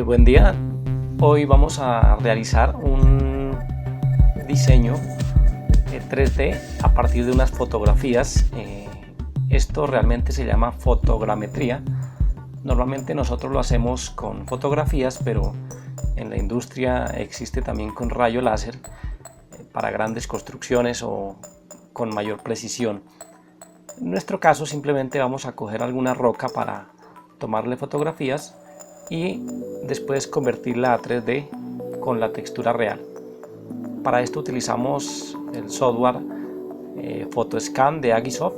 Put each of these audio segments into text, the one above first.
Buen día. Hoy vamos a realizar un diseño 3D a partir de unas fotografías. Esto realmente se llama fotogrametría. Normalmente nosotros lo hacemos con fotografías, pero en la industria existe también con rayo láser para grandes construcciones o con mayor precisión. En nuestro caso simplemente vamos a coger alguna roca para tomarle fotografías y después convertirla a 3D con la textura real. Para esto utilizamos el software PhotoScan de Agisoft.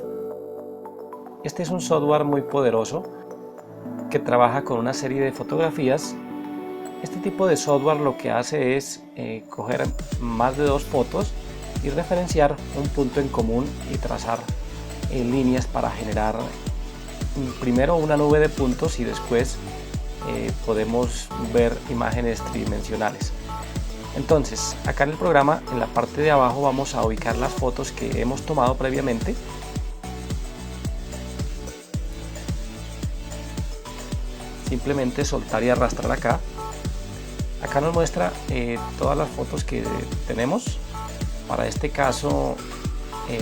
Este es un software muy poderoso que trabaja con una serie de fotografías. Este tipo de software lo que hace es coger más de 2 fotos y referenciar un punto en común y trazar líneas para generar primero una nube de puntos y después podemos ver imágenes tridimensionales. Entonces, acá en el programa, en la parte de abajo, vamos a ubicar las fotos que hemos tomado previamente. Simplemente soltar y arrastrar acá. Acá nos muestra todas las fotos que tenemos. Para este caso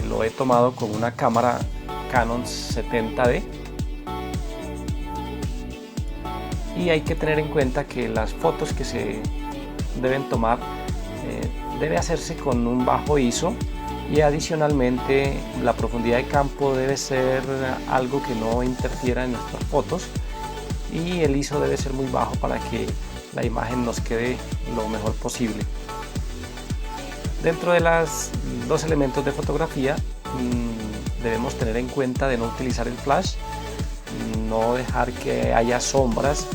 lo he tomado con una cámara Canon 70D. Y hay que tener en cuenta que las fotos que se deben tomar debe hacerse con un bajo ISO, y adicionalmente la profundidad de campo debe ser algo que no interfiera en nuestras fotos, y el ISO debe ser muy bajo para que la imagen nos quede lo mejor posible. Dentro de los elementos de fotografía debemos tener en cuenta de no utilizar el flash, no dejar que haya sombras.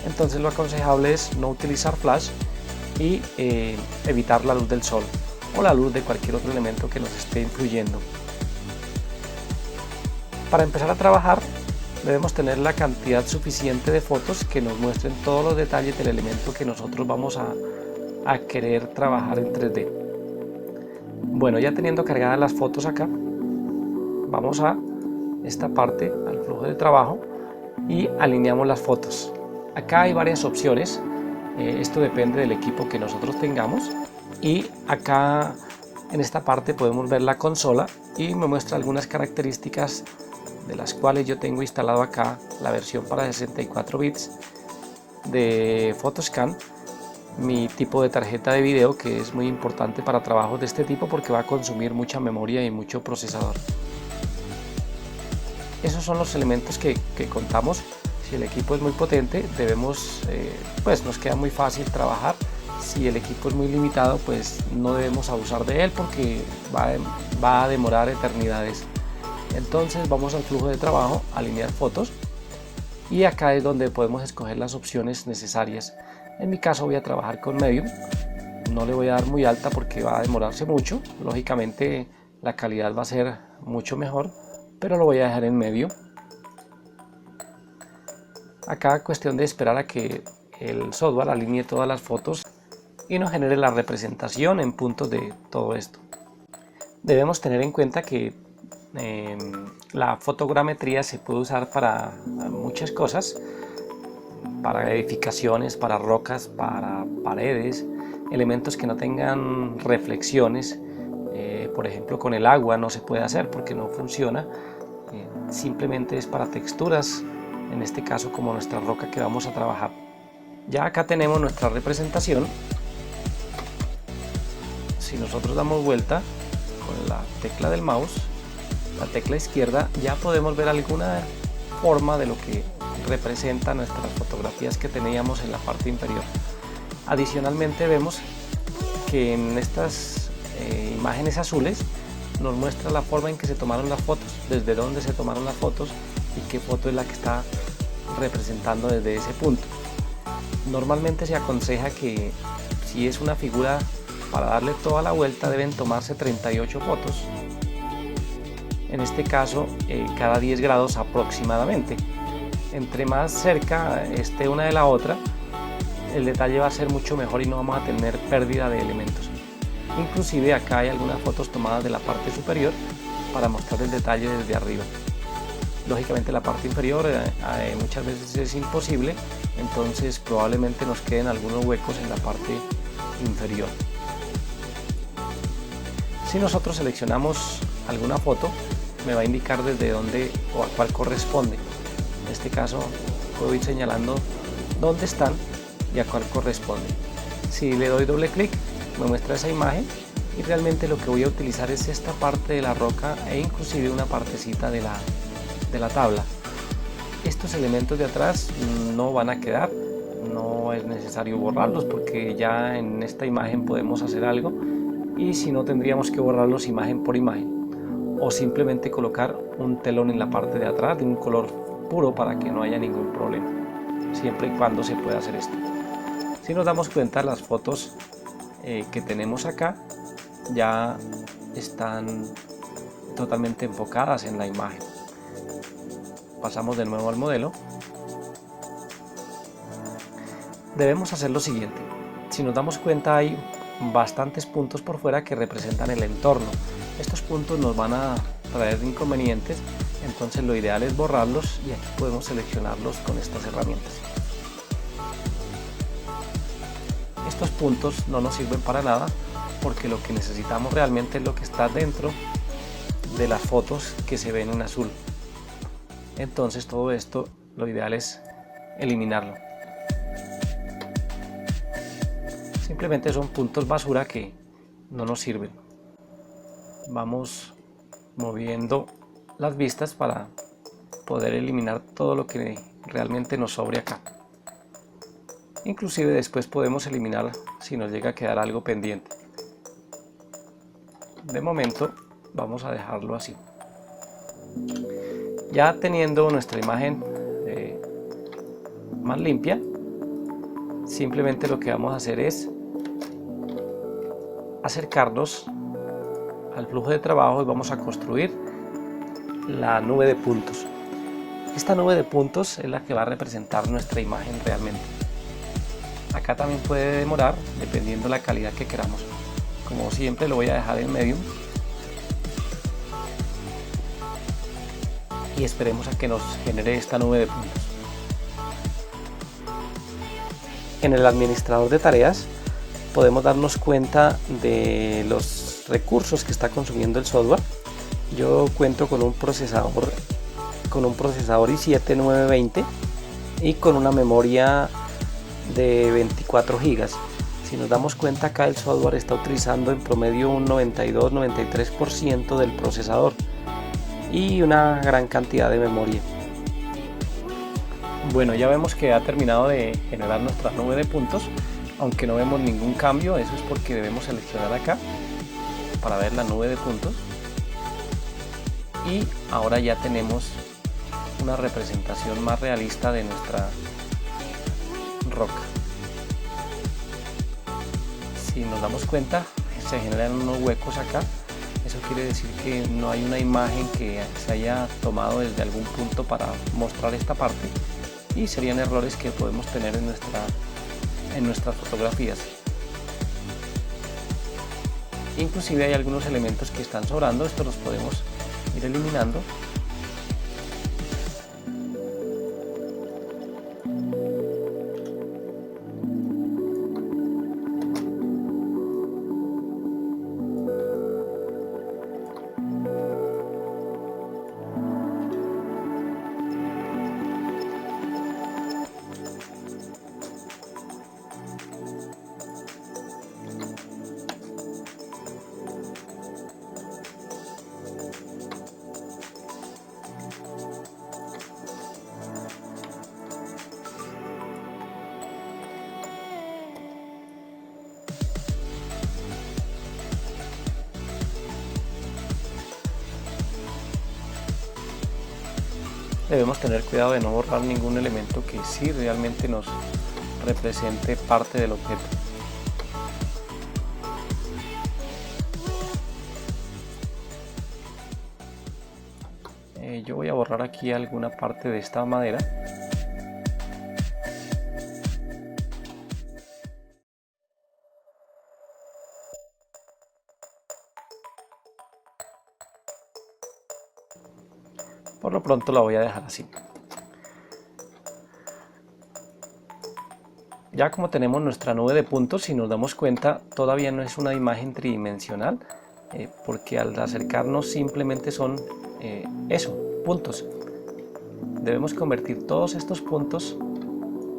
Entonces lo aconsejable es no utilizar flash y evitar la luz del sol o la luz de cualquier otro elemento que nos esté influyendo. Para empezar a trabajar debemos tener la cantidad suficiente de fotos que nos muestren todos los detalles del elemento que nosotros vamos a querer trabajar en 3D. Bueno, ya teniendo cargadas las fotos acá, vamos a esta parte, al flujo de trabajo, y alineamos las fotos. Acá hay varias opciones, esto depende del equipo que nosotros tengamos, y acá en esta parte podemos ver la consola y me muestra algunas características, de las cuales yo tengo instalado acá la versión para 64 bits de PhotoScan, mi tipo de tarjeta de video, que es muy importante para trabajos de este tipo porque va a consumir mucha memoria y mucho procesador. Esos son los elementos que contamos. Si el equipo es muy potente, pues nos queda muy fácil trabajar. Si el equipo es muy limitado, pues no debemos abusar de él porque va a demorar eternidades. Entonces vamos al flujo de trabajo, alinear fotos, y acá es donde podemos escoger las opciones necesarias. En mi caso voy a trabajar con medium, no le voy a dar muy alta porque va a demorarse mucho. Lógicamente la calidad va a ser mucho mejor, pero lo voy a dejar en medio. Acá cuestión de esperar a que el software alinee todas las fotos y nos genere la representación en puntos de todo esto. Debemos tener en cuenta que la fotogrametría se puede usar para muchas cosas, para edificaciones, para rocas, para paredes, elementos que no tengan reflexiones. Por ejemplo, con el agua no se puede hacer porque no funciona, simplemente es para texturas, en este caso como nuestra roca que vamos a trabajar. Ya acá tenemos nuestra representación. Si nosotros damos vuelta con la tecla del mouse, la tecla izquierda, ya podemos ver alguna forma de lo que representa nuestras fotografías que teníamos en la parte inferior. Adicionalmente vemos que en estas imágenes azules nos muestra la forma en que se tomaron las fotos, desde dónde se tomaron las fotos y qué foto es la que está representando desde ese punto. Normalmente se aconseja que si es una figura, para darle toda la vuelta deben tomarse 38 fotos, en este caso cada 10 grados aproximadamente. Entre más cerca esté una de la otra, el detalle va a ser mucho mejor y no vamos a tener pérdida de elementos. Inclusive acá hay algunas fotos tomadas de la parte superior para mostrar el detalle desde arriba. Lógicamente la parte inferior muchas veces es imposible, entonces probablemente nos queden algunos huecos en la parte inferior. Si nosotros seleccionamos alguna foto, me va a indicar desde dónde o a cuál corresponde. En este caso puedo ir señalando dónde están y a cuál corresponde. Si le doy doble clic, me muestra esa imagen y realmente lo que voy a utilizar es esta parte de la roca e inclusive una partecita de la tabla. Estos elementos de atrás no van a quedar, no es necesario borrarlos porque ya en esta imagen podemos hacer algo, y si no tendríamos que borrarlos imagen por imagen, o simplemente colocar un telón en la parte de atrás de un color puro para que no haya ningún problema, siempre y cuando se pueda hacer esto. Si nos damos cuenta, las fotos que tenemos acá ya están totalmente enfocadas en la imagen. Pasamos de nuevo al modelo. Debemos hacer lo siguiente. Si nos damos cuenta, hay bastantes puntos por fuera que representan el entorno. Estos puntos nos van a traer inconvenientes, entonces lo ideal es borrarlos, y aquí podemos seleccionarlos con estas herramientas. Estos puntos no nos sirven para nada porque lo que necesitamos realmente es lo que está dentro de las fotos que se ven en azul. Entonces todo esto lo ideal es eliminarlo. Simplemente son puntos basura que no nos sirven. Vamos moviendo las vistas para poder eliminar todo lo que realmente nos sobre acá. Inclusive después podemos eliminar si nos llega a quedar algo pendiente. De momento vamos a dejarlo así. Ya teniendo nuestra imagen más limpia, simplemente lo que vamos a hacer es acercarnos al flujo de trabajo y vamos a construir la nube de puntos. Esta nube de puntos es la que va a representar nuestra imagen realmente. Acá también puede demorar dependiendo la calidad que queramos. Como siempre lo voy a dejar en medium y esperemos a que nos genere esta nube de puntos. En el administrador de tareas podemos darnos cuenta de los recursos que está consumiendo el software. Yo cuento con un procesador i7 920 y con una memoria de 24 GB. Si nos damos cuenta, acá el software está utilizando en promedio un 92-93% del procesador y una gran cantidad de memoria. Bueno, ya vemos que ha terminado de generar nuestra nube de puntos, aunque no vemos ningún cambio. Eso es porque debemos seleccionar acá para ver la nube de puntos, y ahora ya tenemos una representación más realista de nuestra roca. Si nos damos cuenta, se generan unos huecos acá. Eso quiere decir que no hay una imagen que se haya tomado desde algún punto para mostrar esta parte, y serían errores que podemos tener en nuestras fotografías. Inclusive hay algunos elementos que están sobrando, estos los podemos ir eliminando. Debemos tener cuidado de no borrar ningún elemento que sí realmente nos represente parte del objeto. Yo voy a borrar aquí alguna parte de esta madera. Por lo pronto la voy a dejar así. Ya como tenemos nuestra nube de puntos, si nos damos cuenta, todavía no es una imagen tridimensional, porque al acercarnos simplemente son puntos. Debemos convertir todos estos puntos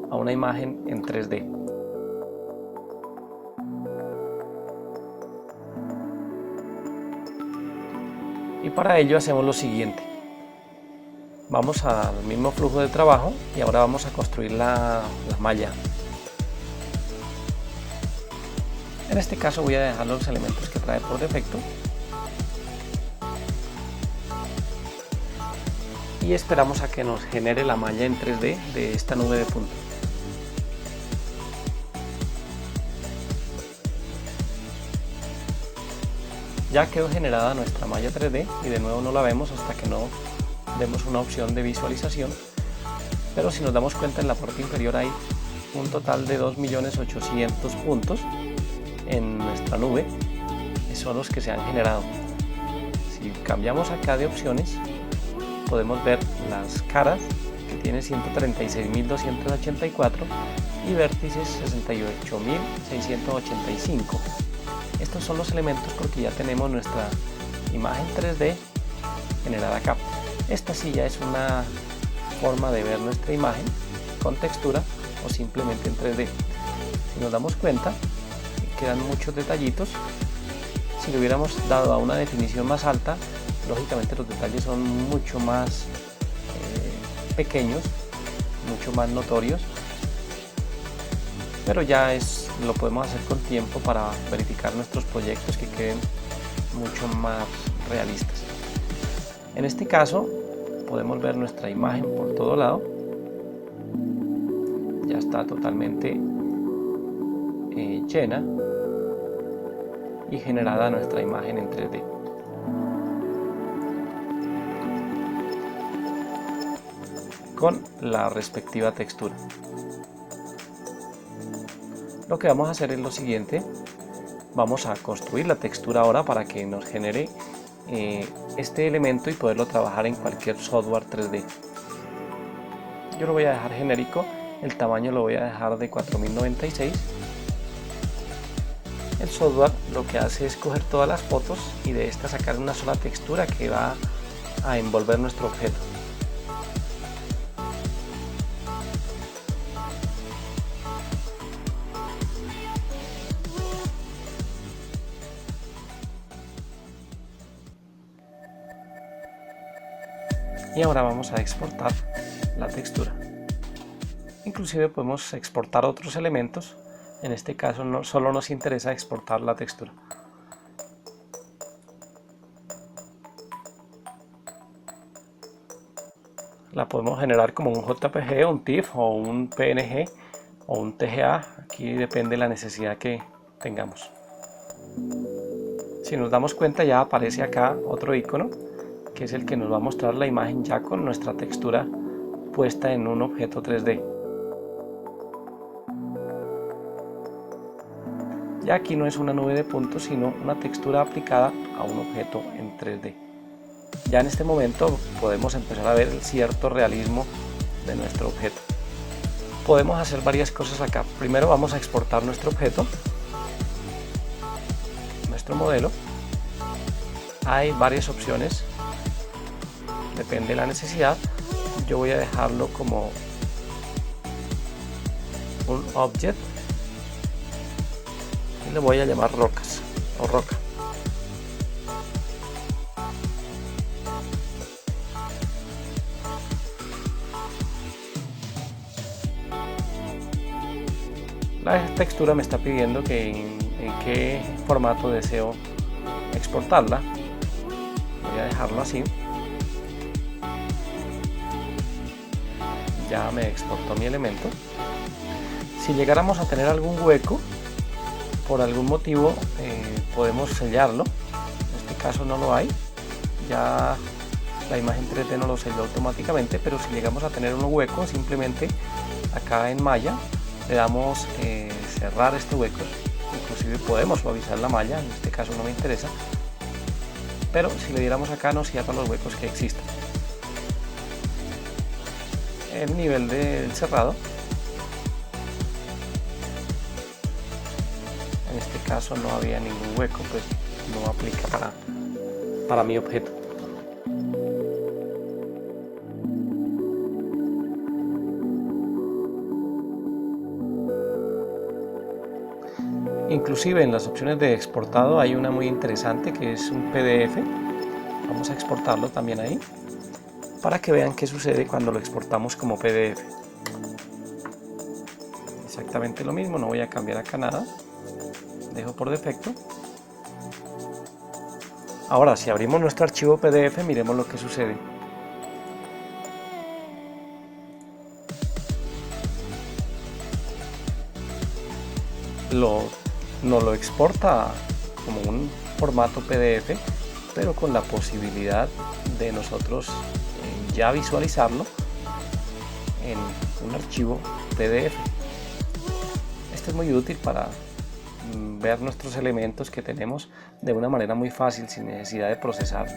a una imagen en 3D. Y para ello hacemos lo siguiente. Vamos al mismo flujo de trabajo y ahora vamos a construir la malla. En este caso voy a dejar los elementos que trae por defecto y esperamos a que nos genere la malla en 3D de esta nube de puntos. Ya quedó generada nuestra malla 3D y de nuevo no la vemos hasta que no demos una opción de visualización, pero si nos damos cuenta, en la parte inferior hay un total de 2.800.000 puntos en nuestra nube, que son los que se han generado. Si cambiamos acá de opciones, podemos ver las caras, que tiene 136.284 y vértices 68.685. Estos son los elementos porque ya tenemos nuestra imagen 3D generada acá. Esta sí ya es una forma de ver nuestra imagen con textura o simplemente en 3D. Si nos damos cuenta, quedan muchos detallitos. Si le hubiéramos dado a una definición más alta, lógicamente los detalles son mucho más pequeños, mucho más notorios, pero ya lo podemos hacer con tiempo para verificar nuestros proyectos que queden mucho más realistas. En este caso podemos ver nuestra imagen por todo lado. Ya está totalmente llena y generada nuestra imagen en 3D. Con la respectiva textura. Lo que vamos a hacer es lo siguiente. Vamos a construir la textura ahora para que nos genere este elemento y poderlo trabajar en cualquier software 3D. Yo lo voy a dejar genérico, el tamaño lo voy a dejar de 4096. El software lo que hace es coger todas las fotos y de esta sacar una sola textura que va a envolver nuestro objeto. Y ahora vamos a exportar la textura. Inclusive podemos exportar otros elementos. En este caso solo nos interesa exportar la textura. La podemos generar como un JPG, un TIFF o un PNG o un TGA. Aquí depende de la necesidad que tengamos. Si nos damos cuenta, ya aparece acá otro icono, que es el que nos va a mostrar la imagen ya con nuestra textura puesta en un objeto 3D. Ya aquí no es una nube de puntos, sino una textura aplicada a un objeto en 3D. Ya en este momento podemos empezar a ver el cierto realismo de nuestro objeto. Podemos hacer varias cosas acá. Primero vamos a exportar nuestro objeto, nuestro modelo. Hay varias opciones, depende de la necesidad. Yo voy a dejarlo como un object y le voy a llamar rocas o roca. La textura me está pidiendo que en qué formato deseo exportarla. Voy a dejarlo así. Ya me exportó mi elemento. Si llegáramos a tener algún hueco, por algún motivo, podemos sellarlo. En este caso no lo hay. Ya la imagen 3D no lo selló automáticamente, pero si llegamos a tener un hueco, simplemente acá en malla le damos cerrar este hueco. Inclusive podemos suavizar la malla, en este caso no me interesa, pero si le diéramos acá nos cierra los huecos que existen. el nivel del cerrado. En este caso no había ningún hueco, pues no aplica para mi objeto. Inclusive en las opciones de exportado hay una muy interesante que es un PDF. Vamos a exportarlo también ahí para que vean qué sucede cuando lo exportamos como PDF. Exactamente lo mismo, no voy a cambiar acá nada, dejo por defecto. Ahora si abrimos nuestro archivo PDF, miremos lo que sucede. Nos lo exporta como un formato PDF, pero con la posibilidad de nosotros ya visualizarlo en un archivo PDF. Este es muy útil para ver nuestros elementos que tenemos de una manera muy fácil, sin necesidad de procesar,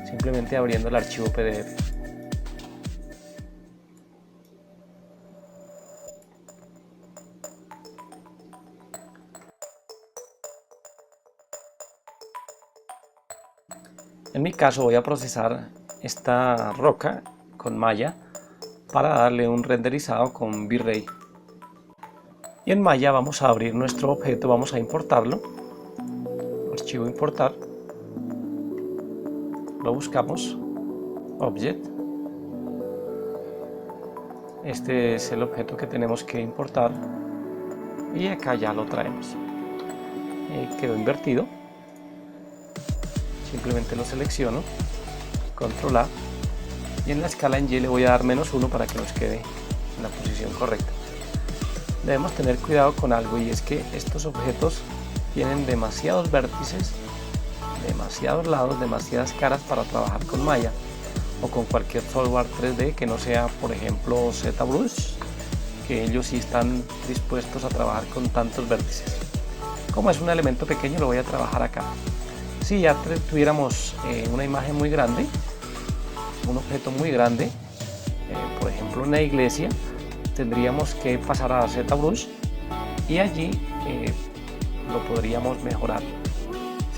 simplemente abriendo el archivo PDF. En mi caso voy a procesar esta roca con Maya para darle un renderizado con V-Ray. Y en Maya vamos a abrir nuestro objeto, vamos a importarlo, archivo importar, lo buscamos, Object, este es el objeto que tenemos que importar y acá ya lo traemos. Quedó invertido, simplemente lo selecciono, control A, y en la escala en Y le voy a dar -1 para que nos quede en la posición correcta. Debemos tener cuidado con algo, y es que estos objetos tienen demasiados vértices, demasiados lados, demasiadas caras para trabajar con Maya o con cualquier software 3D que no sea, por ejemplo, ZBrush, que ellos sí están dispuestos a trabajar con tantos vértices. Como es un elemento pequeño, lo voy a trabajar acá. Si ya tuviéramos una imagen muy grande, un objeto muy grande, por ejemplo una iglesia, tendríamos que pasar a ZBrush y allí lo podríamos mejorar,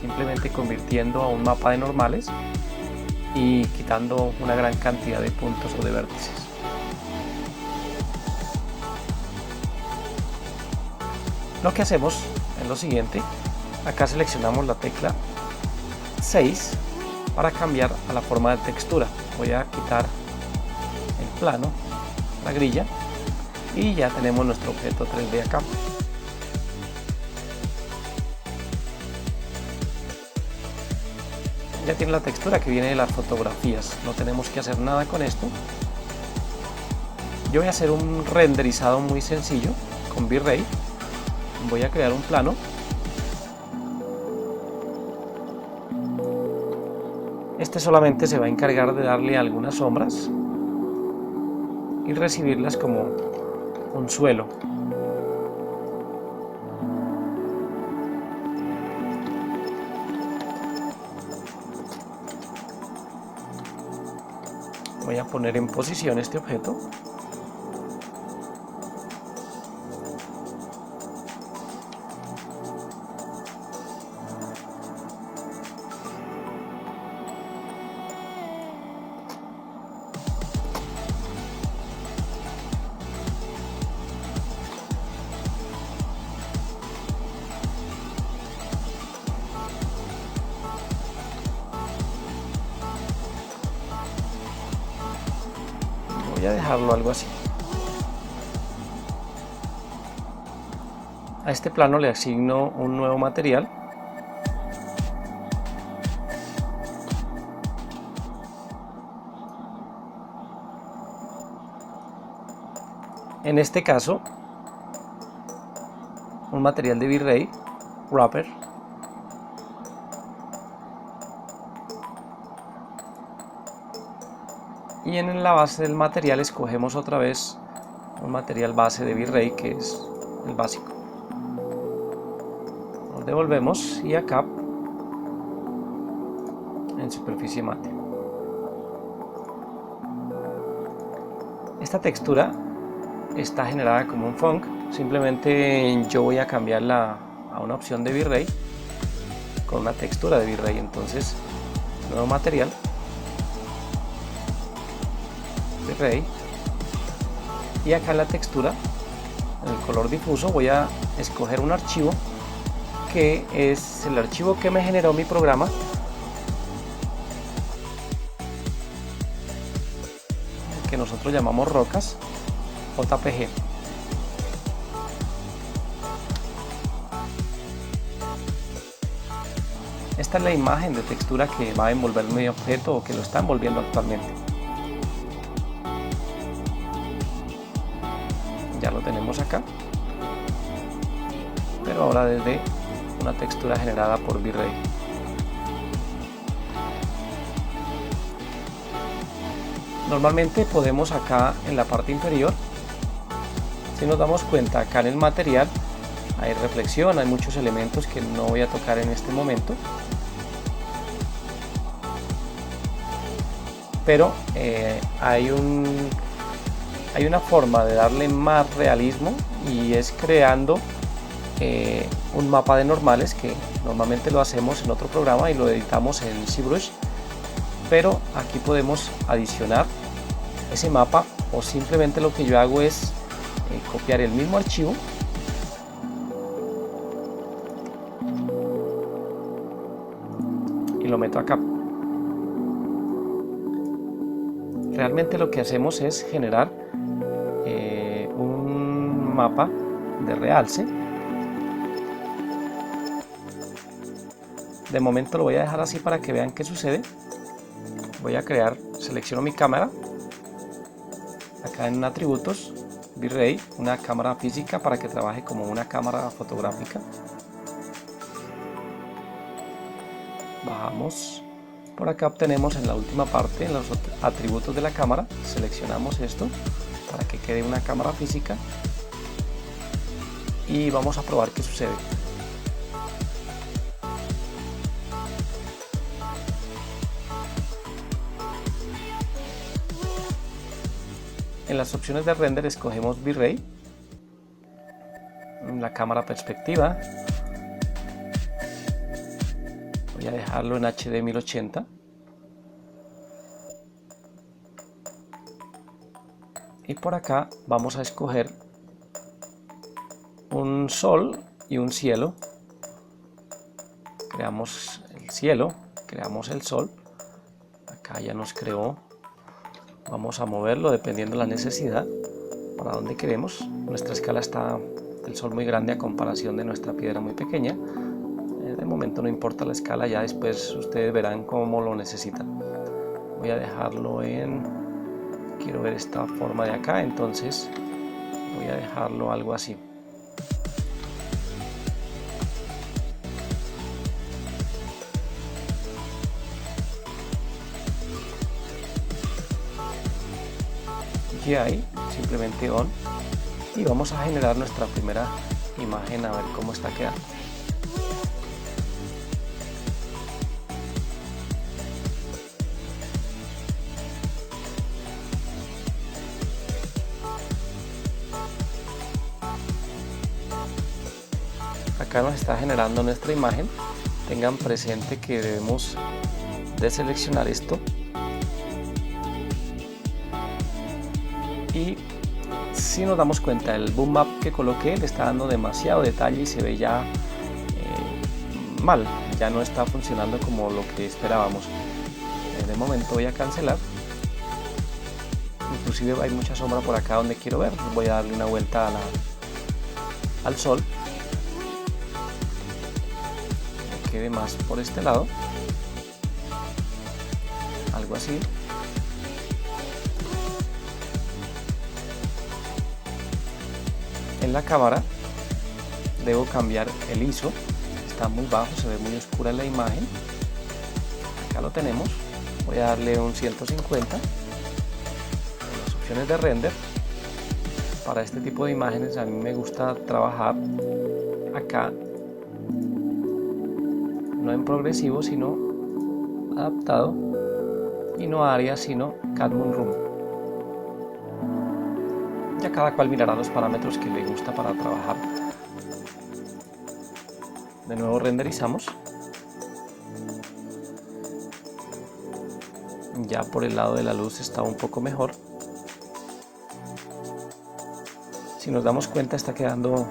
simplemente convirtiendo a un mapa de normales y quitando una gran cantidad de puntos o de vértices. Lo que hacemos es lo siguiente: acá seleccionamos la tecla 6 para cambiar a la forma de textura. Voy a quitar el plano, la grilla, y ya tenemos nuestro objeto 3D acá. Ya tiene la textura que viene de las fotografías, no tenemos que hacer nada con esto. Yo voy a hacer un renderizado muy sencillo con V-Ray. Voy a crear un plano. Este solamente se va a encargar de darle algunas sombras y recibirlas como un suelo. Voy a poner en posición este objeto. Voy a dejarlo algo así. A este plano le asigno un nuevo material. En este caso, un material de V-Ray, Wrapper. Y en la base del material escogemos otra vez un material base de V-Ray, que es el básico. Nos devolvemos y acá en superficie mate. Esta textura está generada como un funk. Simplemente yo voy a cambiarla a una opción de V-Ray con una textura de V-Ray. Entonces, nuevo material, V-Ray, y acá en la textura, en el color difuso, voy a escoger un archivo que es el archivo que me generó mi programa, que nosotros llamamos rocas, JPG. Esta es la imagen de textura que va a envolver mi objeto o que lo está envolviendo actualmente. Ya lo tenemos acá, pero ahora desde una textura generada por V-Ray. Normalmente podemos acá en la parte inferior, si nos damos cuenta, acá en el material hay reflexión, hay muchos elementos que no voy a tocar en este momento, pero hay una forma de darle más realismo, y es creando un mapa de normales, que normalmente lo hacemos en otro programa y lo editamos en ZBrush, pero aquí podemos adicionar ese mapa, o simplemente lo que yo hago es copiar el mismo archivo y lo meto acá. Realmente lo que hacemos es generar un mapa de realce. De momento lo voy a dejar así para que vean qué sucede. Voy a crear, selecciono mi cámara, acá en atributos, V-Ray, una cámara física para que trabaje como una cámara fotográfica. Bajamos, por acá obtenemos en la última parte, en los atributos de la cámara, seleccionamos esto para que quede una cámara física y vamos a probar qué sucede. En las opciones de render escogemos V-Ray, la cámara perspectiva, voy a dejarlo en HD 1080 y por acá vamos a escoger un sol y un cielo. Creamos el cielo, creamos el sol, acá ya nos creó. Vamos a moverlo dependiendo de la necesidad, para donde queremos. Nuestra escala está el sol muy grande a comparación de nuestra piedra muy pequeña. De momento no importa la escala, ya después ustedes verán cómo lo necesitan. Voy a dejarlo en... Quiero ver esta forma de acá, entonces voy a dejarlo algo así. Y ahí simplemente on, y vamos a generar nuestra primera imagen a ver cómo está quedando. Acá nos está generando nuestra imagen. Tengan presente que debemos deseleccionar esto y si nos damos cuenta, el boom map que coloqué le está dando demasiado detalle y se ve ya mal, ya no está funcionando como lo que esperábamos. De momento voy a cancelar. Inclusive hay mucha sombra por acá donde quiero ver. Voy a darle una vuelta al sol, que quede más por este lado, algo así. En la cámara debo cambiar el ISO, está muy bajo, se ve muy oscura la imagen. Acá lo tenemos, voy a darle un 150. En las opciones de render, para este tipo de imágenes a mí me gusta trabajar acá, no en progresivo sino adaptado, y no área sino Cadmium Room. Ya cada cual mirará los parámetros que le gusta para trabajar. De nuevo renderizamos. Ya por el lado de la luz está un poco mejor. Si nos damos cuenta, está quedando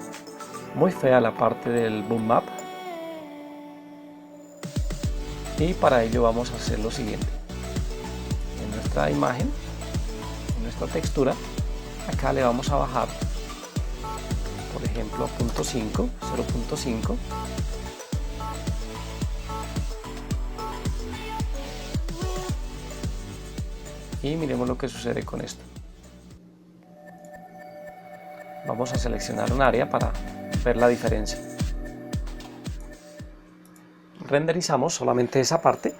muy fea la parte del boom map. Y para ello vamos a hacer lo siguiente. En nuestra imagen, en nuestra textura, acá le vamos a bajar, por ejemplo, a 0.5. Y miremos lo que sucede con esto. Vamos a seleccionar un área para ver la diferencia. Renderizamos solamente esa parte.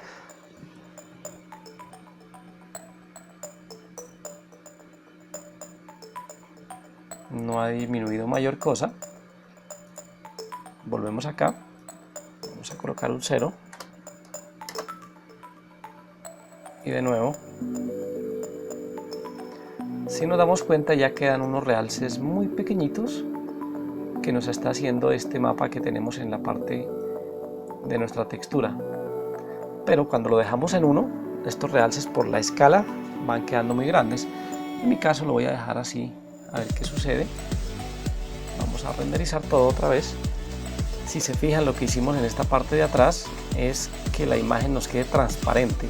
No ha disminuido mayor cosa. Volvemos acá. Vamos a colocar un 0. Y de nuevo. Si nos damos cuenta, ya quedan unos realces muy pequeñitos que nos está haciendo este mapa que tenemos en la parte de nuestra textura. Pero cuando lo dejamos en 1, estos realces por la escala van quedando muy grandes. En mi caso lo voy a dejar así, a ver qué sucede. Vamos a renderizar todo otra vez. Si se fijan, lo que hicimos en esta parte de atrás es que la imagen nos quede transparente.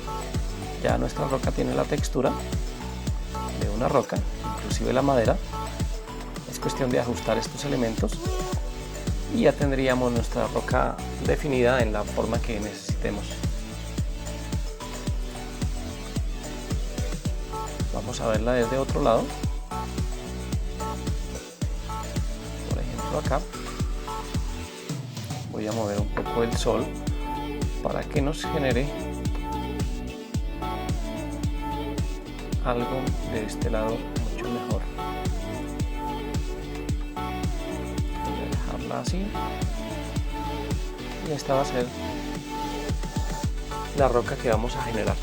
Ya nuestra roca tiene la textura de una roca, inclusive la madera. Es cuestión de ajustar estos elementos y ya tendríamos nuestra roca definida en la forma que necesitemos. Vamos a verla desde otro lado. Por ejemplo, acá voy a mover un poco el sol para que nos genere algo de este lado mucho mejor. Voy a dejarla así y esta va a ser la roca que vamos a generar.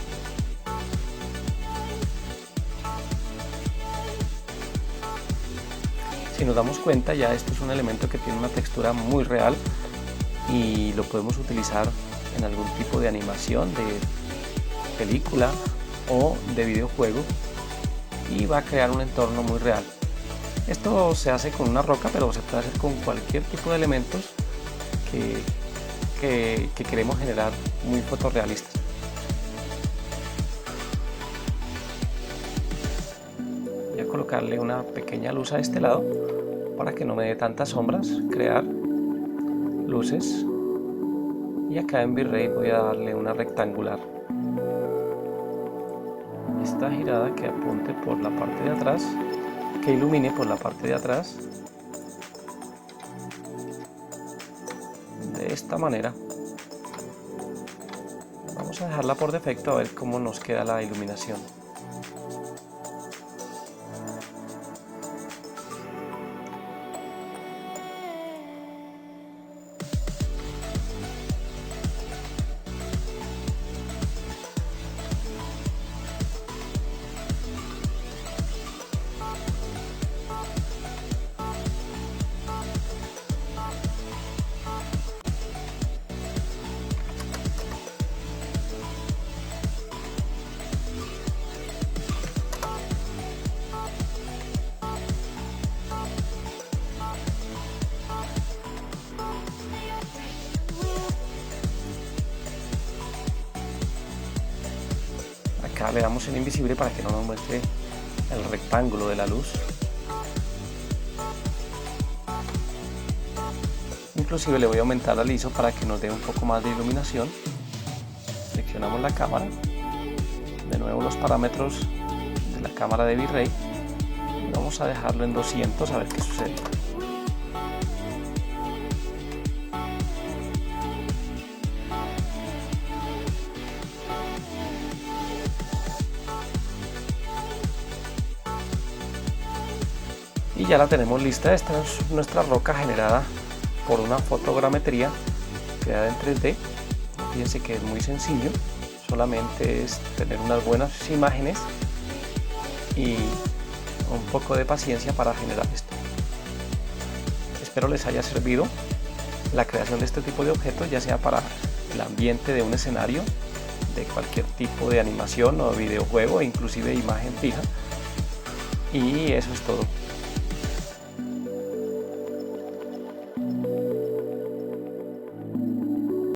Si nos damos cuenta, ya esto es un elemento que tiene una textura muy real y lo podemos utilizar en algún tipo de animación, de película o de videojuego, y va a crear un entorno muy real. Esto se hace con una roca, pero se puede hacer con cualquier tipo de elementos que queremos generar muy fotorrealistas. Voy a colocarle una pequeña luz a este lado para que no me dé tantas sombras, crear luces, y acá en V-Ray voy a darle una rectangular. Esta girada que apunte por la parte de atrás, que ilumine por la parte de atrás, de esta manera. Vamos a dejarla por defecto a ver cómo nos queda la iluminación. Acá le damos en invisible para que no nos muestre el rectángulo de la luz. Inclusive le voy a aumentar al ISO para que nos dé un poco más de iluminación. Seleccionamos la cámara, de nuevo los parámetros de la cámara de V-Ray y vamos a dejarlo en 200 a ver qué sucede. Y ya la tenemos lista. Esta es nuestra roca generada por una fotogrametría creada en 3D. Fíjense que es muy sencillo, solamente es tener unas buenas imágenes y un poco de paciencia para generar esto. Espero les haya servido la creación de este tipo de objetos, ya sea para el ambiente de un escenario, de cualquier tipo de animación o videojuego, inclusive imagen fija. Y eso es todo.